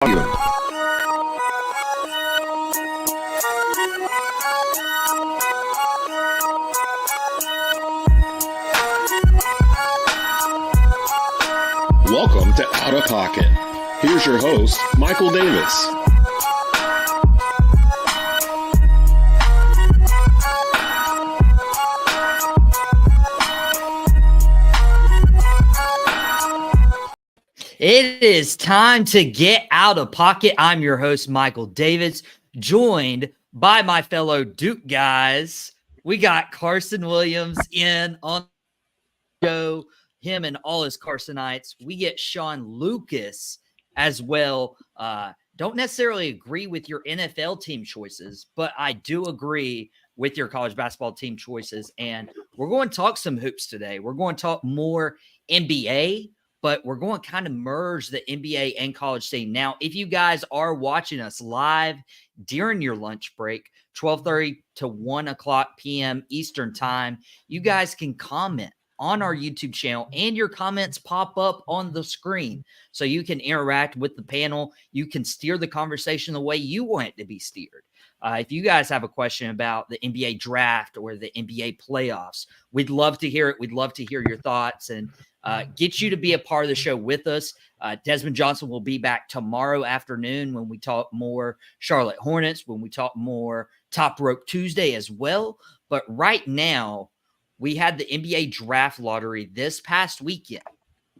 Welcome to Outta Pocket. Here's your host, Michael Davis. It is time to get out of pocket. I'm your host, Michael Davis, joined by my fellow Duke guys. We got Carsen Williams in on the show, him and all his Carsenites. We get Shawn Lucas as well. Don't necessarily agree with your NFL team choices, but I do agree with your college basketball team choices. And we're going to talk some hoops today. We're going to talk more NBA, but we're going to kind of merge the NBA and college scene. Now, if you guys are watching us live during your lunch break, 12:30 to 1 o'clock p.m. Eastern time, you guys can comment on our YouTube channel, and your comments pop up on the screen. So you can interact with the panel. You can steer the conversation the way you want it to be steered. If you guys have a question about the NBA draft or the NBA playoffs, we'd love to hear it. We'd love to hear your thoughts and get you to be a part of the show with us. Desmond Johnson will be back tomorrow afternoon when we talk more Charlotte Hornets, when we talk more Top Rope Tuesday as well. But right now, we had the NBA draft lottery this past weekend.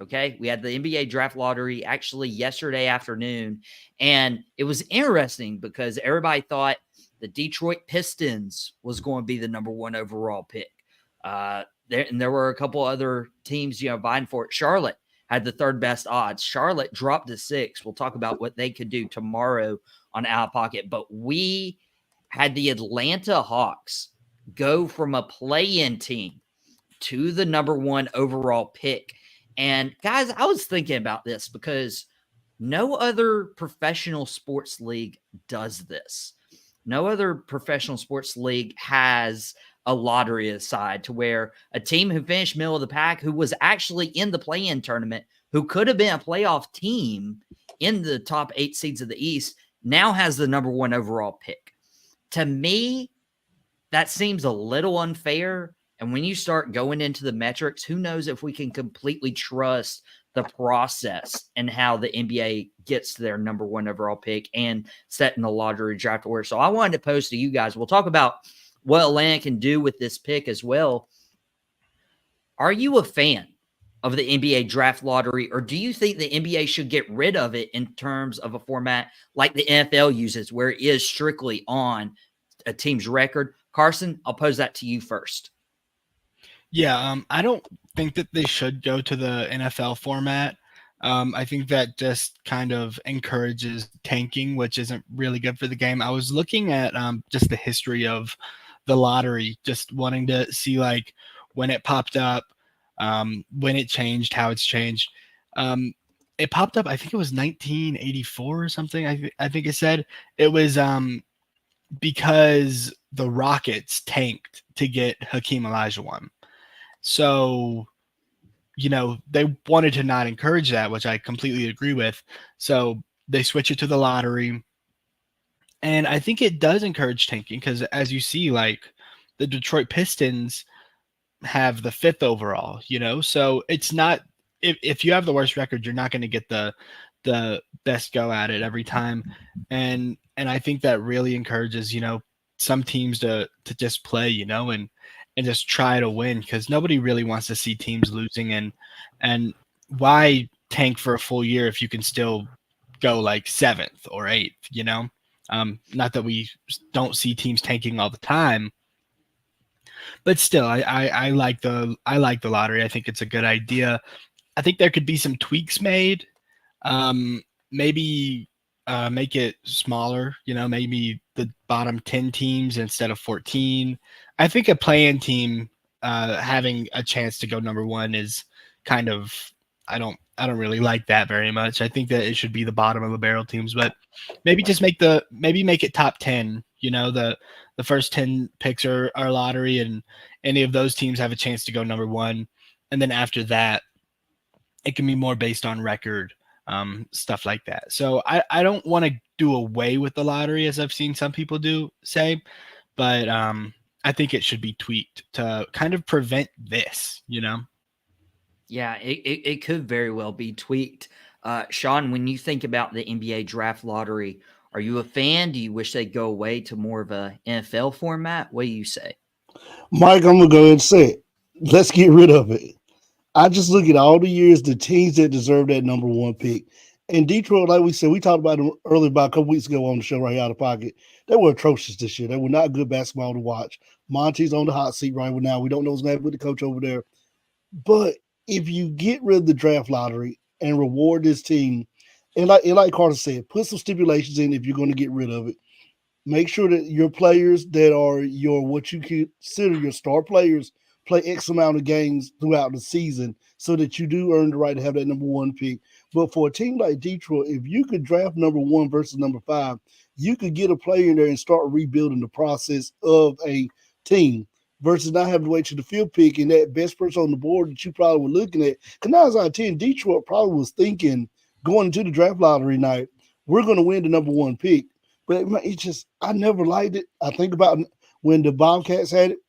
Okay. We had the NBA draft lottery actually yesterday afternoon. And it was interesting because everybody thought the Detroit Pistons was going to be the number one overall pick. There were a couple other teams, vying for it. Charlotte had the third best odds. Charlotte dropped to 6. We'll talk about what they could do tomorrow on Out of Pocket. But we had the Atlanta Hawks go from a play-in team to the number one overall pick. And guys, I was thinking about this because no other professional sports league does this. No other professional sports league has a lottery aside to where a team who finished middle of the pack, who was actually in the play-in tournament, who could have been a playoff team in the top 8 seeds of the East, now has the number one overall pick. To me, that seems a little unfair. And when you start going into the metrics, who knows if we can completely trust the process and how the NBA gets their number one overall pick and setting the lottery draft order. So I wanted to pose to you guys. We'll talk about what Atlanta can do with this pick as well. Are you a fan of the NBA draft lottery, or do you think the NBA should get rid of it in terms of a format like the NFL uses, where it is strictly on a team's record? Carsen, I'll pose that to you first. Yeah, I don't think that they should go to the NFL format. I think that just kind of encourages tanking, which isn't really good for the game. I was looking at just the history of the lottery, just wanting to see like when it popped up, when it changed, how it's changed. It popped up, I think it was 1984 or something. I think it said it was because the Rockets tanked to get Hakeem Olajuwon. So, they wanted to not encourage that, which I completely agree with. So they switch it to the lottery. And I think it does encourage tanking because, as you see, like the Detroit Pistons have the 5th overall, so it's not, if you have the worst record, you're not going to get the best go at it every time. And I think that really encourages, some teams to just play, and just try to win, because nobody really wants to see teams losing. And why tank for a full year if you can still go like 7th or 8th, not that we don't see teams tanking all the time, but still, I like the lottery. I think it's a good idea. I think there could be some tweaks made. Maybe make it smaller, maybe the bottom 10 teams instead of 14. I think a play-in team having a chance to go number one is kind of, I don't really like that very much. I think that it should be the bottom of the barrel teams, but maybe just make it top 10. The first 10 picks are lottery, and any of those teams have a chance to go number one. And then after that, it can be more based on record. stuff like that. So I don't want to do away with the lottery as I've seen some people say, but I think it should be tweaked to kind of prevent this, Yeah, it could very well be tweaked. Shawn, when you think about the NBA draft lottery, are you a fan? Do you wish they'd go away to more of a NFL format? What do you say? Mike, I'm gonna go ahead and say it. Let's get rid of it. I just look at all the years, the teams that deserve that number one pick. And Detroit, like we said, we talked about them earlier about a couple weeks ago on the show right here out of pocket. They were atrocious this year. They were not good basketball to watch. Monty's on the hot seat right now. We don't know what's going to happen with the coach over there. But if you get rid of the draft lottery and reward this team, and like Carter said, put some stipulations in if you're going to get rid of it. Make sure that your players that are your what you consider your star players play X amount of games throughout the season so that you do earn the right to have that number one pick. But for a team like Detroit, if you could draft number one versus number 5, you could get a player in there and start rebuilding the process of a team versus not having to wait to the field pick and that best person on the board that you probably were looking at. Because 9 out of 10, Detroit probably was thinking going into the draft lottery night, we're going to win the number one pick. But it's just, I never liked it. I think about when the Bobcats had it.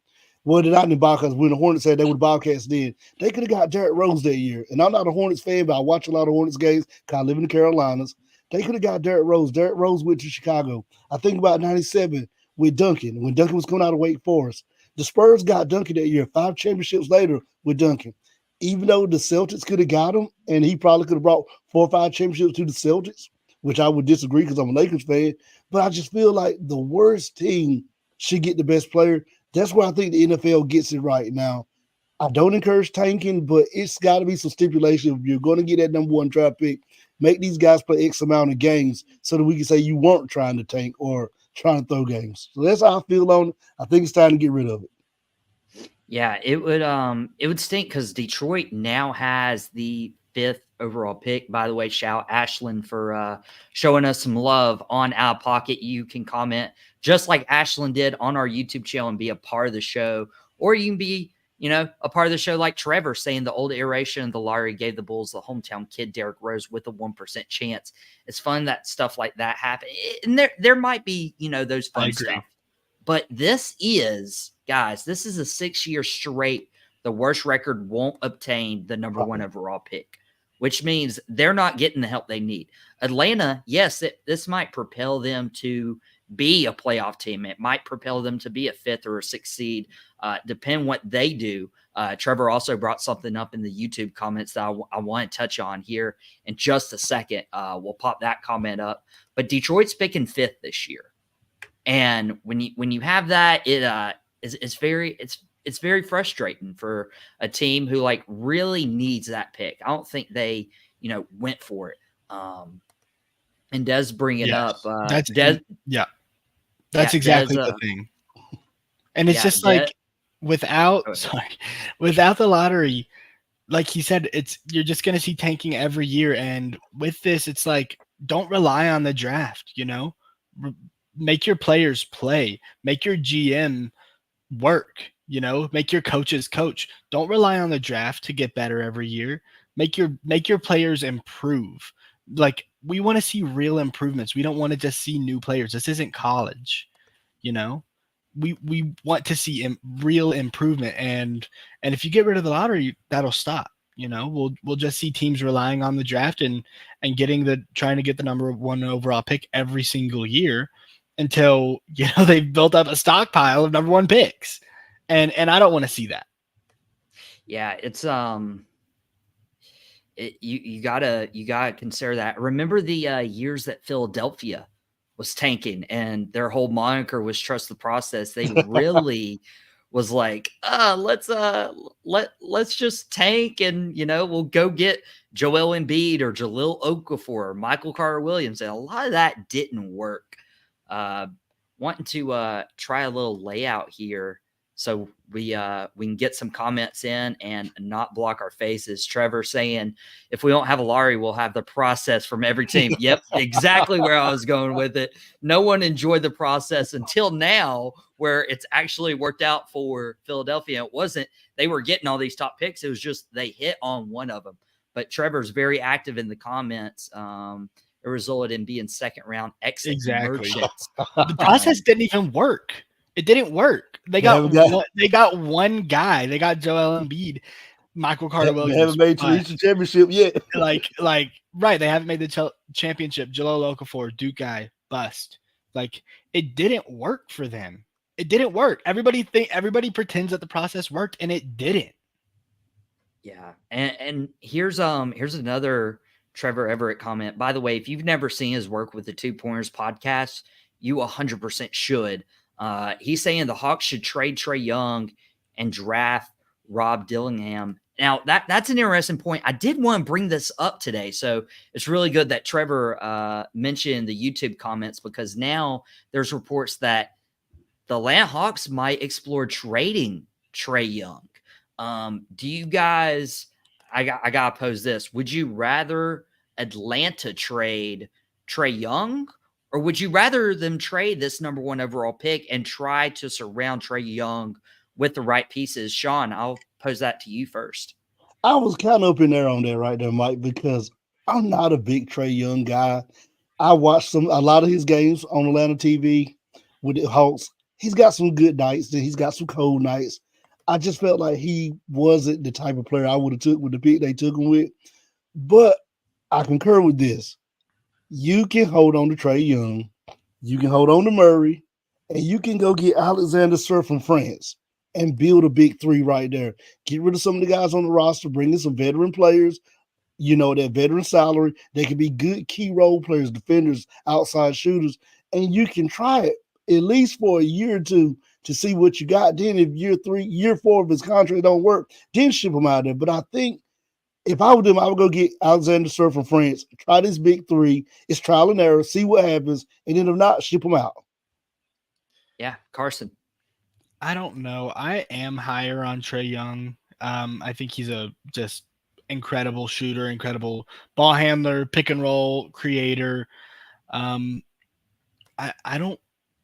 Well, they're not in the Bobcats. When the Hornets had it, they were the Bobcats then. They could have got Derrick Rose that year. And I'm not a Hornets fan, but I watch a lot of Hornets games because I live in the Carolinas. They could have got Derrick Rose. Derrick Rose went to Chicago. I think about 97 with Duncan, when Duncan was coming out of Wake Forest. The Spurs got Duncan that year, 5 championships later with Duncan. Even though the Celtics could have got him, and he probably could have brought 4 or 5 championships to the Celtics, which I would disagree because I'm a Lakers fan. But I just feel like the worst team should get the best player. That's where I think the NFL gets it right now. I don't encourage tanking, but it's got to be some stipulation. If you're going to get that number one draft pick, make these guys play X amount of games so that we can say you weren't trying to tank or trying to throw games. So that's how I feel on it. I think it's time to get rid of it. Yeah, it would stink because Detroit now has the 5th overall pick. By the way, shout Ashlyn for showing us some love on Out of Pocket. You can comment just like Ashlyn did on our YouTube channel and be a part of the show, or you can be, a part of the show like Trevor saying the old iteration of the lottery gave the Bulls the hometown kid Derrick Rose with a 1% chance. It's fun that stuff like that happen, and there might be those fun stuff. But this is, guys, this is a 6-year straight. The worst record won't obtain the number one overall pick, which means they're not getting the help they need. Atlanta, yes, this might propel them to be a playoff team. It might propel them to be a 5th or a 6th seed, depend what they do. Trevor also brought something up in the YouTube comments that I want to touch on here in just a second. We'll pop that comment up. But Detroit's picking 5th this year. And when you have that, it's very frustrating for a team who really needs that pick. I don't think they went for it. And Des bring it up. That's exactly the thing. And it's just without the lottery, like he said, you're just going to see tanking every year. And with this, it's like, don't rely on the draft, make your players play, make your GM work, make your coaches coach. Don't rely on the draft to get better every year. Make your players improve. Like, we want to see real improvements. We don't want to just see new players. This isn't college, we want to see real improvement. And if you get rid of the lottery, that'll stop. We'll just see teams relying on the draft and trying to get the number one overall pick every single year until they've built up a stockpile of number one picks. And I don't want to see that. Yeah, it's you gotta consider that. Remember the years that Philadelphia was tanking and their whole moniker was trust the process. They really was like, let's just tank and we'll go get Joel Embiid or Jahlil Okafor or Michael Carter Williams. And a lot of that didn't work. Wanting to try a little layout here so we can get some comments in and not block our faces. Trevor saying, if we don't have a lottery, we'll have the process from every team. Yep, exactly where I was going with it. No one enjoyed the process until now, where it's actually worked out for Philadelphia. It wasn't, they were getting all these top picks. It was just they hit on one of them. but Trevor's very active in the comments. It resulted in being second round exit Exactly. merchants. The process didn't even work. It didn't work. They got one guy. They got Joel Embiid, Michael Carter Williams. They haven't made to reach the championship yet. Right. They haven't made the championship. Jahlil Okafor, Duke guy, bust. Like, it didn't work for them. It didn't work. Everybody pretends that the process worked, and it didn't. Yeah. And here's another Trevor Everett comment. By the way, if you've never seen his work with the 2 Pointers podcast, you 100% should. He's saying the Hawks should trade Trae Young and draft Rob Dillingham. Now, that's an interesting point. I did want to bring this up today, so it's really good that Trevor mentioned the YouTube comments, because now there's reports that the Atlanta Hawks might explore trading Trae Young. Do you guys – I got to pose this. Would you rather Atlanta trade Trae Young, or would you rather them trade this number 1 overall pick and try to surround Trae Young with the right pieces? Shawn, I'll pose that to you first. I was kind of up in there on that right there, Mike, because I'm not a big Trae Young guy. I watched a lot of his games on Atlanta TV with the Hawks. He's got some good nights, then he's got some cold nights. I just felt like he wasn't the type of player I would have took with the pick they took him with. But I concur with this. You can hold on to Trae Young, you can hold on to Murray, and you can go get Alexander Sir from France and build a big 3 right there. Get rid of some of the guys on the roster, bring in some veteran players, that veteran salary. They can be good key role players, defenders, outside shooters, and you can try it at least for a year or two to see what you got. Then if year 4 of his contract don't work, then ship him out there. But I think if I were them, I would go get Alexander Sir from France, try this big 3. It's trial and error, see what happens, and then if not, ship him out. Yeah, Carsen. I don't know. I am higher on Trae Young. I think he's a just incredible shooter, incredible ball handler, pick and roll creator. I don't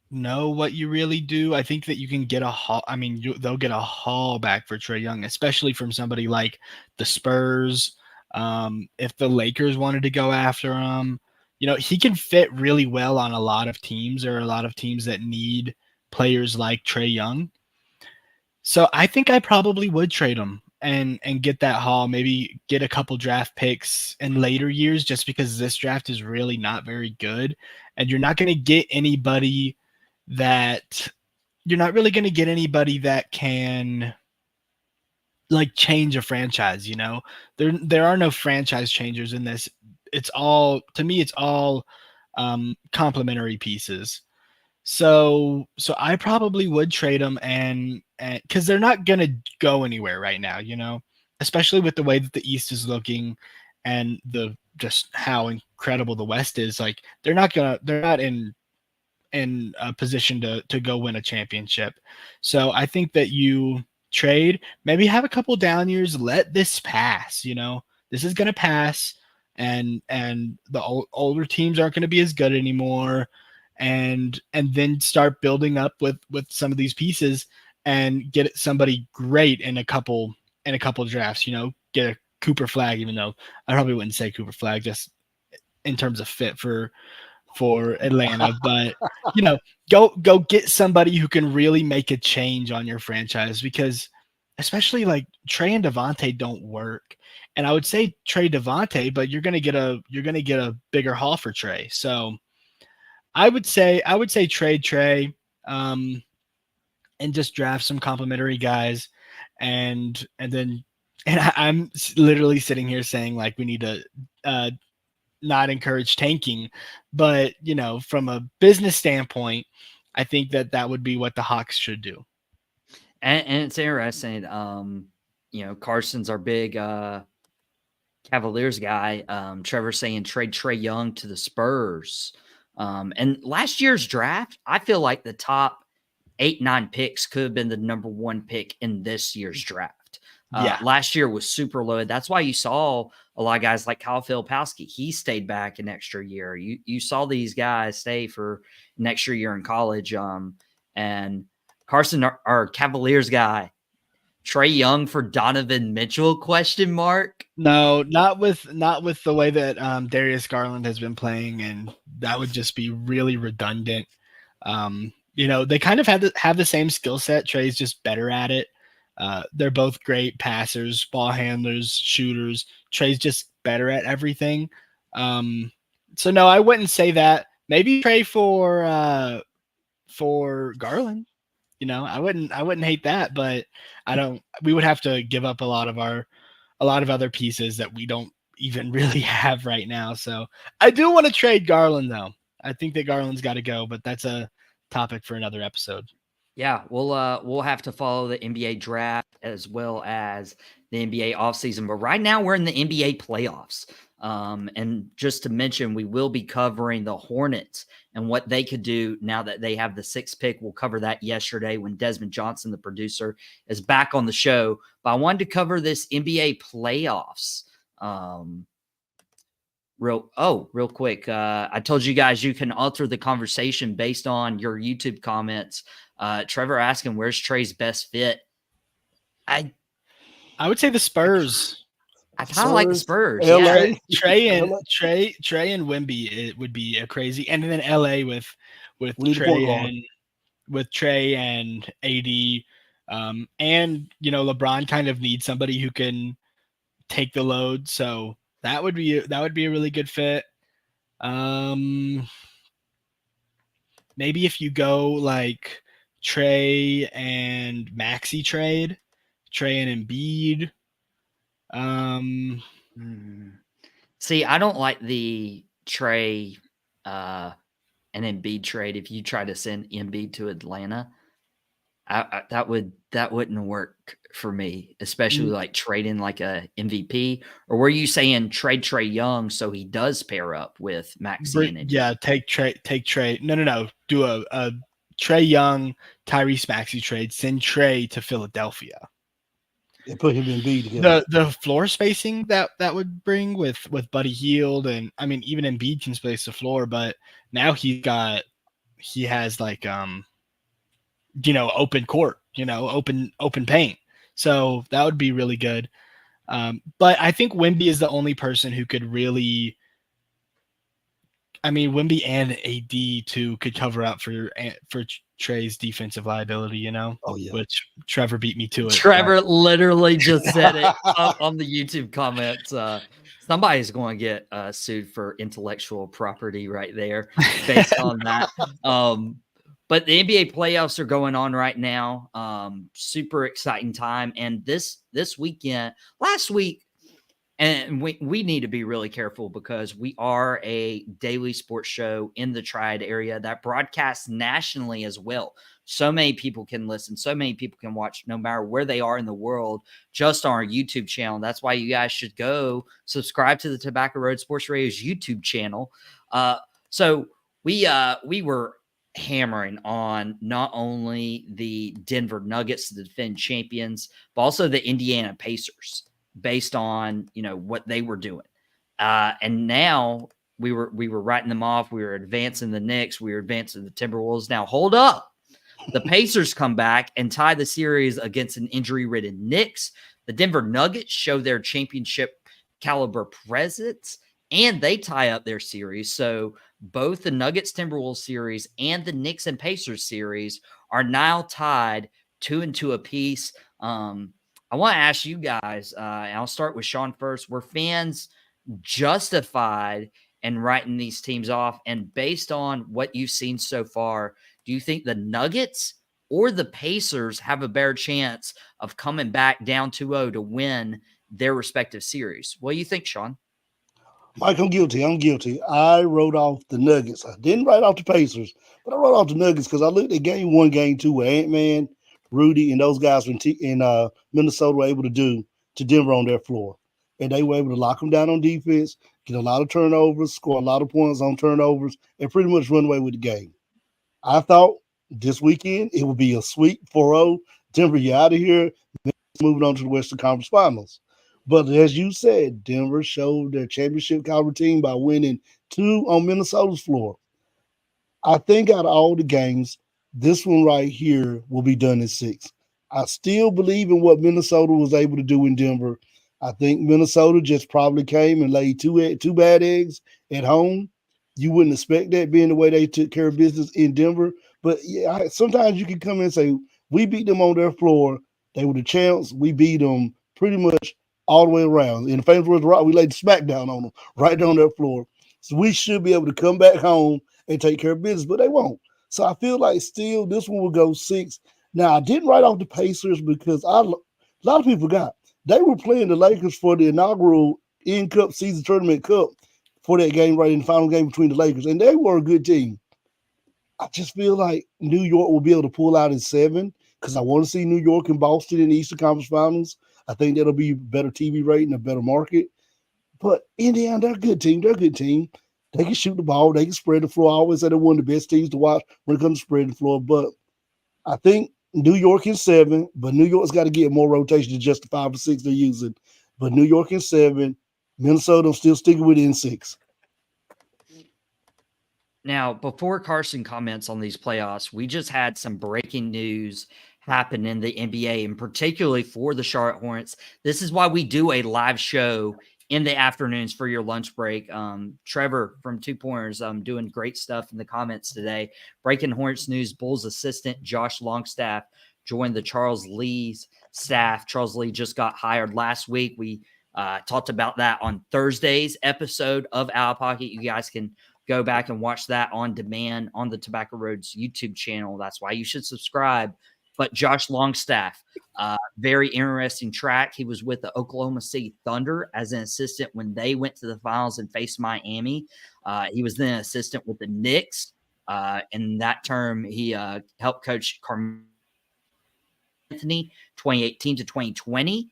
know what you really do. I think that you can get a haul. I mean, they'll get a haul back for Trae Young, especially from somebody like the Spurs. If the Lakers wanted to go after him, he can fit really well on a lot of teams. There are a lot of teams that need players like Trae Young. So I think I probably would trade him and get that haul, maybe get a couple draft picks in later years, just because this draft is really not very good. And you're not going to get anybody that can like change a franchise. There are no franchise changers in this. It's all complementary pieces. So I probably would trade them, and because they're not going to go anywhere right now, especially with the way that the East is looking and just how incredible the West is. Like, they're not in a position to go win a championship. So I think that you trade, maybe have a couple down years, let this pass. This is going to pass, and the older teams aren't going to be as good anymore. And then start building up with some of these pieces and get somebody great in a couple drafts. Get a Cooper Flag, even though I probably wouldn't say Cooper Flag just in terms of fit for Atlanta, but go get somebody who can really make a change on your franchise, because especially like Trae and Devontae don't work. And I would say trade Devontae, but you're gonna get a bigger haul for Trae. So I would say trade Trae, and just draft some complimentary guys, and I'm literally sitting here saying like we need to not encourage tanking, but from a business standpoint, I think that would be what the Hawks should do. And it's interesting. Carsen's our big Cavaliers guy. Trevor's saying trade Trae Young to the Spurs. And last year's draft, I feel like the top 8-9 picks could have been the number 1 pick in this year's draft. Last year was super low. That's why you saw a lot of guys like Kyle Filipowski. He stayed back an extra year. You saw these guys stay for an extra year in college. And Carsen, our Cavaliers guy, Trae Young for Donovan Mitchell? Question mark. No, not with the way that Darius Garland has been playing, and that would just be really redundant. They kind of have the same skill set. Trae's just better at it. They're both great passers, ball handlers, shooters. Trae's just better at everything. So no, I wouldn't say that. Maybe Trae for Garland. I wouldn't hate that, but we would have to give up a lot of other pieces that we don't even really have right now. So I do want to trade Garland though. I think that Garland's got to go, but that's a topic for another episode. Yeah, we'll have to follow the NBA draft as well as the NBA offseason. But right now we're in the NBA playoffs. And just to mention, we will be covering the Hornets and what they could do now that they have the 6th pick. We'll cover that yesterday when Desmond Johnson, the producer, is back on the show. But I wanted to cover this NBA playoffs. Real quick. I told you guys you can alter the conversation based on your YouTube comments. Trevor asking, where's Trae's best fit? I would say the Spurs. I kind of like the Spurs. LA. Yeah. Trae and Wemby, it would be a crazy, and then LA with Trae and AD, and LeBron kind of needs somebody who can take the load, so that would be a really good fit. Maybe if you go like Trae and Maxey trade, Trae and Embiid. See, I don't like the Trae and Embiid trade. If you try to send Embiid to Atlanta, that wouldn't work for me, especially like trading like a MVP. Or were you saying trade Trae Young so he does pair up with Maxey and Embiid? Yeah, take Trae. No. Do a Trae Young, Tyrese Maxey trade. Send Trae to Philadelphia. They put him in B together. The floor spacing that would bring with Buddy Hield, and I mean even Embiid can space the floor, but now he has like open court, open paint. So that would be really good. But I think Wemby is the only person who could really. I mean, Wemby and AD too could cover up for Trae's defensive liability, Oh yeah. Which Trevor beat me to it. Trevor literally just said it up on the YouTube comments. Somebody's going to get sued for intellectual property right there based on that. But the NBA playoffs are going on right now. Super exciting time. And this weekend, last week, and we need to be really careful because we are a daily sports show in the Triad area that broadcasts nationally as well. So many people can listen. So many people can watch no matter where they are in the world, just on our YouTube channel. That's why you guys should go subscribe to the Tobacco Road Sports Radio's YouTube channel. So we were hammering on not only the Denver Nuggets, the defending champions, but also the Indiana Pacers, based on what they were doing, and now we were writing them off. We were advancing the Knicks. We were advancing the Timberwolves. Now hold up, the Pacers come back and tie the series against an injury-ridden Knicks. The Denver Nuggets show their championship caliber presence, and they tie up their series. So both the Nuggets Timberwolves series and the Knicks and Pacers series are now tied 2-2 apiece. I want to ask you guys, and I'll start with Shawn first. Were fans justified in writing these teams off? And based on what you've seen so far, do you think the Nuggets or the Pacers have a better chance of coming back down 2-0 to win their respective series? What do you think, Shawn? Mike, I'm guilty. I wrote off the Nuggets. I didn't write off the Pacers, but I wrote off the Nuggets because I looked at game 1, game 2 where Ant-Man, Rudy, and those guys in Minnesota were able to do to Denver on their floor. And they were able to lock them down on defense, get a lot of turnovers, score a lot of points on turnovers, and pretty much run away with the game. I thought this weekend it would be a sweep 4-0. Denver, you're out of here. Moving on to the Western Conference Finals. But as you said, Denver showed their championship caliber team by winning 2 on Minnesota's floor. I think out of all the games, this one right here will be done in 6. I still believe in what Minnesota was able to do in Denver. I think Minnesota just probably came and laid two bad eggs at home. You wouldn't expect that being the way they took care of business in Denver. But yeah, sometimes you can come in and say, we beat them on their floor. They were the champs. We beat them pretty much all the way around. In the famous words, we laid the smackdown on them right on their floor. So we should be able to come back home and take care of business, but they won't. So I feel like still this one will go 6. Now, I didn't write off the Pacers because a lot of people forgot they were playing the Lakers for the inaugural in-cup season tournament cup for that game right in the final game between the Lakers, and they were a good team. I just feel like New York will be able to pull out in 7 because I want to see New York and Boston in the Eastern Conference Finals. I think that'll be better TV rating, a better market. But Indiana, they're a good team. They're a good team. They can shoot the ball. They can spread the floor. I always say they're one of the best teams to watch when it comes to spreading the floor. But I think New York in 7, but New York's got to get more rotation than just the 5 or 6 they're using. But New York in 7, Minnesota, I'm still sticking with it in 6. Now, before Carson comments on these playoffs, we just had some breaking news happen in the NBA, and particularly for the Charlotte Hornets. This is why we do a live show in the afternoons for your lunch break. Trevor from 2 Pointers doing great stuff in the comments today. Breaking Hornets news, Bulls assistant Josh Longstaff joined the Charles Lee's staff. Charles Lee just got hired last week. We talked about that on Thursday's episode of Out of Pocket. You guys can go back and watch that on demand on the Tobacco Roads YouTube channel. That's why you should subscribe. But Josh Longstaff, very interesting track. He was with the Oklahoma City Thunder as an assistant when they went to the finals and faced Miami. He was then an assistant with the Knicks. In that term, he helped coach Carmelo Anthony 2018 to 2020.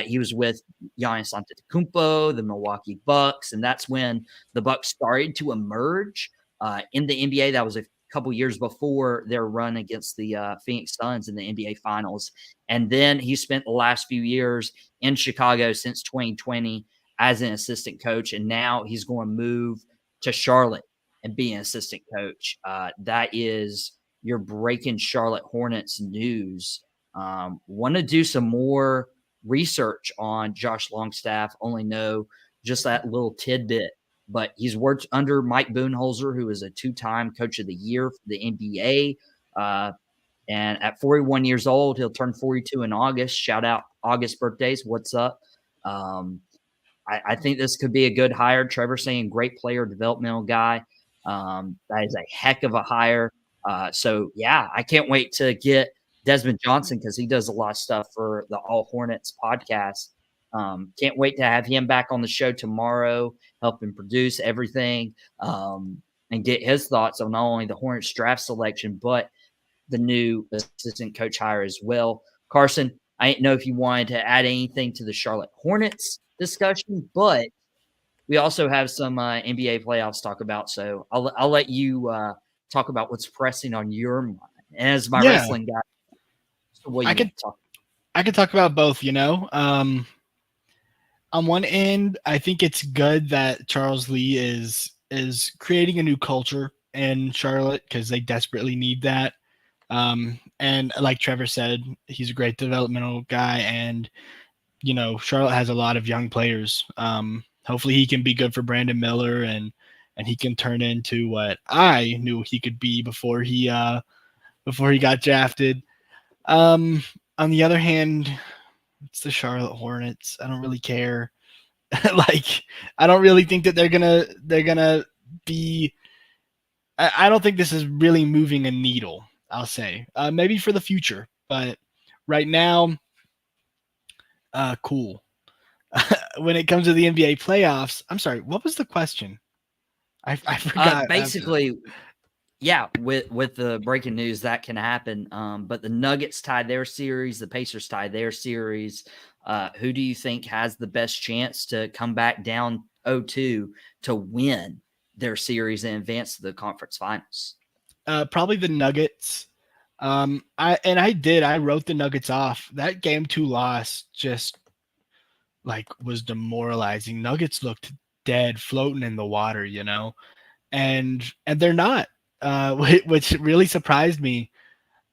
He was with Giannis Antetokounmpo, the Milwaukee Bucks, and that's when the Bucks started to emerge in the NBA. That was a couple years before their run against the Phoenix Suns in the NBA Finals. And then he spent the last few years in Chicago since 2020 as an assistant coach, and now he's going to move to Charlotte and be an assistant coach. That is your breaking Charlotte Hornets news. Want to do some more research on Josh Longstaff, only know just that little tidbit, but he's worked under Mike Budenholzer, who is a 2-time coach of the year for the NBA. And at 41 years old, he'll turn 42 in August. Shout out August birthdays. What's up? I think this could be a good hire. Trevor saying great player, developmental guy. That is a heck of a hire. So yeah, I can't wait to get Desmond Johnson because he does a lot of stuff for the All Hornets podcast. Can't wait to have him back on the show tomorrow, help him produce everything, and get his thoughts on not only the Hornets draft selection, but the new assistant coach hire as well. Carson, I didn't know if you wanted to add anything to the Charlotte Hornets discussion, but we also have some NBA playoffs to talk about. So I'll let you talk about what's pressing on your mind. And as my wrestling guy, what you I could talk about both, you know. On one end, I think it's good that Charles Lee is creating a new culture in Charlotte because they desperately need that. And like Trevor said, he's a great developmental guy, and you know, Charlotte has a lot of young players. Hopefully he can be good for Brandon Miller and he can turn into what I knew he could be before he got drafted. On the other hand, it's the Charlotte Hornets. I don't really care. Like, I don't really think that they're gonna be. I don't think this is really moving a needle. I'll say maybe for the future, but right now, cool. When it comes to the NBA playoffs, I'm sorry. What was the question? I forgot. Basically, yeah, with the breaking news that can happen. But the Nuggets tied their series, the Pacers tied their series. Who do you think has the best chance to come back down 0-2 to win their series and advance to the conference finals? Probably the Nuggets. I wrote the Nuggets off. That game 2 loss just was demoralizing. Nuggets looked dead, floating in the water, you know, and they're not. Which really surprised me.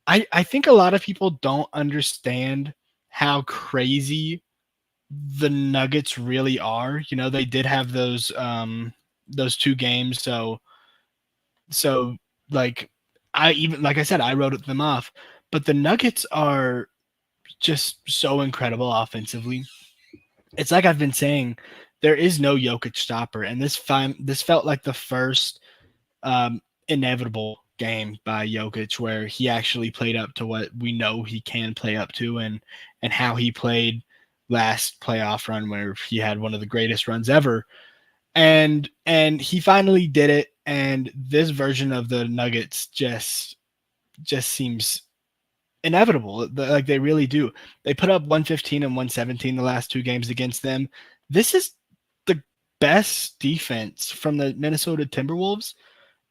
I think a lot of people don't understand how crazy the Nuggets really are. You know, they did have those 2 games, so like like I said, I wrote them off. But the Nuggets are just so incredible offensively. It's like I've been saying, there is no Jokic stopper, and this felt like the first inevitable game by Jokic where he actually played up to what we know he can play up to, and how he played last playoff run where he had one of the greatest runs ever. And he finally did it, and this version of the Nuggets just seems inevitable. Like they really do. They put up 115 and 117 the last 2 games against them. This is the best defense from the Minnesota Timberwolves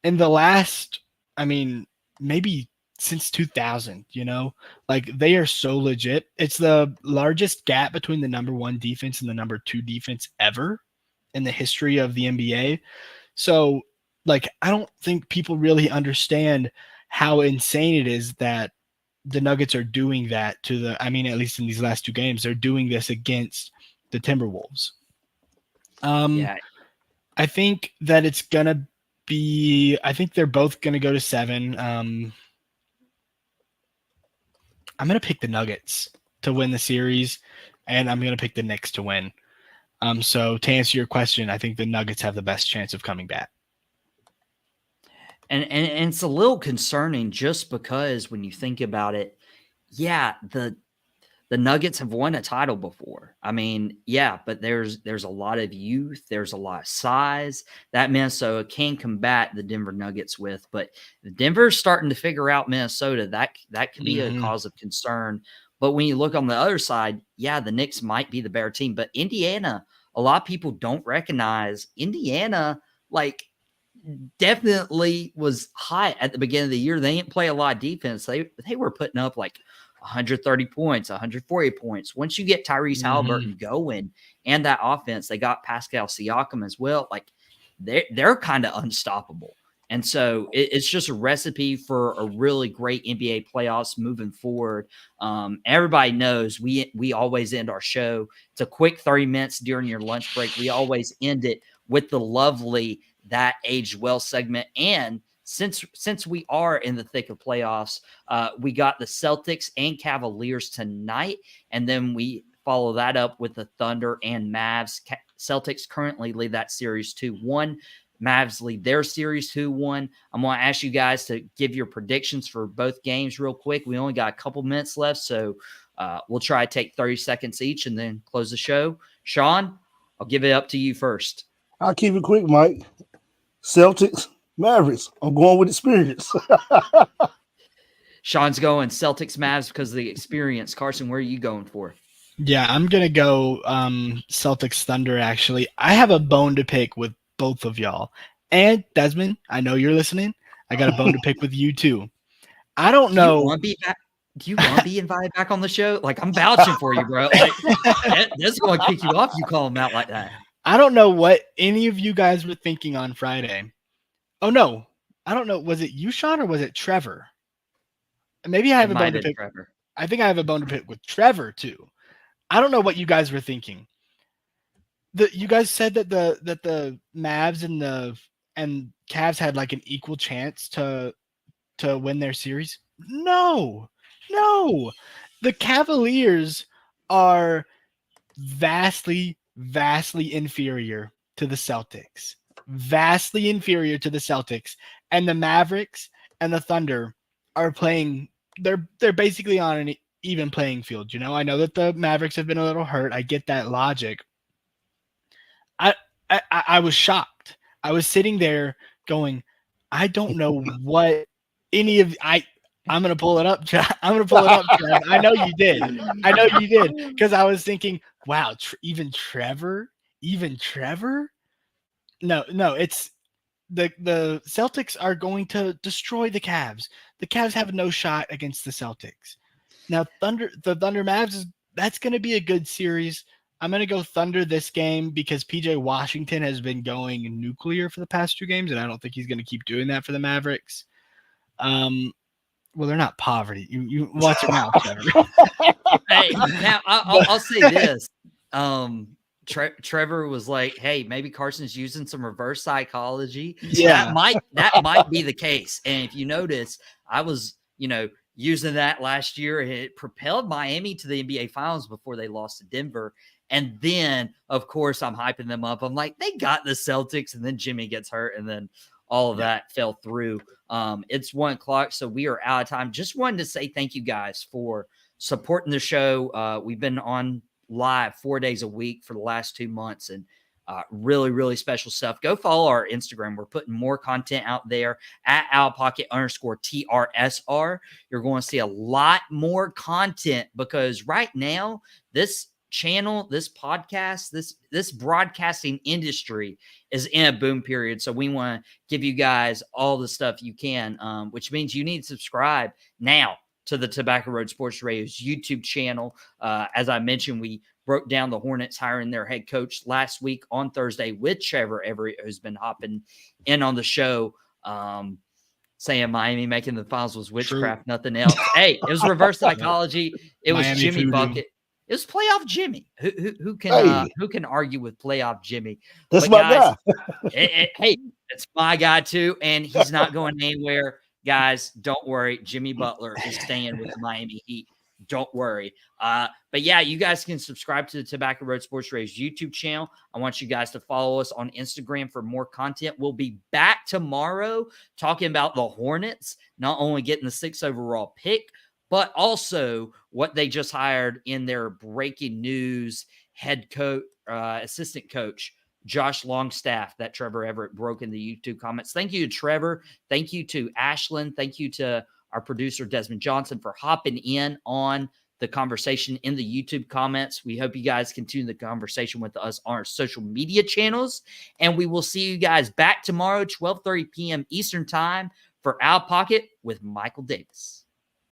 in the last, I mean, maybe since 2000, you know? Like they are so legit. It's the largest gap between the number 1 defense and the number 2 defense ever in the history of the NBA. So, like, I don't think people really understand how insane it is that the Nuggets are doing that to the, I mean, at least in these last 2 games, they're doing this against the Timberwolves. Yeah. I think that it's going to be, I think they're both going to go to 7. I'm going to pick the Nuggets to win the series, and I'm going to pick the Knicks to win. So to answer your question, I think the Nuggets have the best chance of coming back. And it's a little concerning just because when you think about it, yeah, the Nuggets have won a title before. I mean, yeah, but there's a lot of youth, there's a lot of size that Minnesota can combat the Denver Nuggets with. But Denver's starting to figure out Minnesota. That could be a cause of concern. But when you look on the other side, yeah, the Knicks might be the better team. But Indiana, a lot of people don't recognize Indiana, like, definitely was hot at the beginning of the year. They didn't play a lot of defense. They were putting up like 130 points, 140 points. Once you get Tyrese Halliburton going and that offense, they got Pascal Siakam as well. Like they're kind of unstoppable. And so it's just a recipe for a really great NBA playoffs moving forward. Everybody knows we always end our show. It's a quick 30 minutes during your lunch break. We always end it with the lovely That Aged Well segment. And since we are in the thick of playoffs, we got the Celtics and Cavaliers tonight, and then we follow that up with the Thunder and Mavs. Celtics currently lead that series 2-1. Mavs lead their series 2-1. I'm going to ask you guys to give your predictions for both games real quick. We only got a couple minutes left, so we'll try to take 30 seconds each and then close the show. Shawn, I'll give it up to you first. I'll keep it quick, Mike. Celtics, Mavericks. I'm going with experience. Shawn's going Celtics, Mavs because of the experience. Carson, where are you going for? Yeah, I'm going to go Celtics Thunder, actually. I have a bone to pick with both of y'all. And Desmond, I know you're listening. I got a bone to pick with you, too. I don't know. Do you want to be invited back on the show? Like, I'm vouching for you, bro. Like, that's going to kick you off. You call him out like that. I don't know what any of you guys were thinking on Friday. Oh, no. I don't know. Was it you, Shawn, or was it Trevor? Maybe I have a bone to pick. Trevor. I think I have a bone to pick with Trevor, too. I don't know what you guys were thinking. You guys said that the Mavs and Cavs had like an equal chance to win their series. No. The Cavaliers are vastly inferior to the Celtics. Vastly inferior to the Celtics. And the Mavericks and the Thunder are playing, they're basically on an even playing field. You know, I know that the Mavericks have been a little hurt. I get that logic. I was shocked. I was sitting there going, I don't know what any of I'm gonna pull it up. I'm gonna pull it up, Trev. I know you did. Because I was thinking, wow, even Trevor. No, it's the Celtics are going to destroy the Cavs. The Cavs have no shot against the Celtics. Now, the Thunder Mavs that's going to be a good series. I'm going to go Thunder this game because PJ Washington has been going nuclear for the past 2 games, and I don't think he's going to keep doing that for the Mavericks. Well, they're not poverty. You watch your mouth, Trevor. Hey, now I'll say this. Trevor was like, "Hey, maybe Carson's using some reverse psychology." Yeah. That might be the case. And if you notice, I was, using that last year. It propelled Miami to the NBA Finals before they lost to Denver. And then, of course, I'm hyping them up. I'm like, they got the Celtics, and then Jimmy gets hurt, and then all of that fell through. It's 1:00, so we are out of time. Just wanted to say thank you guys for supporting the show. We've been on live 4 days a week for the last 2 months, and really, really special stuff. Go follow our Instagram. We're putting more content out there at @outpocket_TRSR. You're going to see a lot more content because right now, this channel, this podcast, this broadcasting industry is in a boom period. So we want to give you guys all the stuff you can, which means you need to subscribe now to the Tobacco Road Sports Radio's YouTube channel. As I mentioned, we broke down the Hornets hiring their head coach last week on Thursday with Trevor Everett, who's been hopping in on the show, saying Miami making the finals was witchcraft, nothing else. Hey, it was reverse psychology. It was Miami Jimmy voodoo. Bucket. It was playoff Jimmy. Who can argue with playoff Jimmy? That's But my guys, guy. hey, it's my guy too, and he's not going anywhere. Guys, don't worry. Jimmy Butler is staying with the Miami Heat. Don't worry. But yeah, you guys can subscribe to the Tobacco Road Sports Radio's YouTube channel. I want you guys to follow us on Instagram for more content. We'll be back tomorrow talking about the Hornets, not only getting the 6th overall pick, but also what they just hired in their breaking news head coach, assistant coach, Josh Longstaff, that Trevor Everett broke in the YouTube comments. Thank you to Trevor. Thank you to Ashlyn. Thank you to our producer, Desmond Johnson, for hopping in on the conversation in the YouTube comments. We hope you guys continue the conversation with us on our social media channels. And we will see you guys back tomorrow, 12:30 p.m. Eastern Time for Out Pocket with Michael Davis.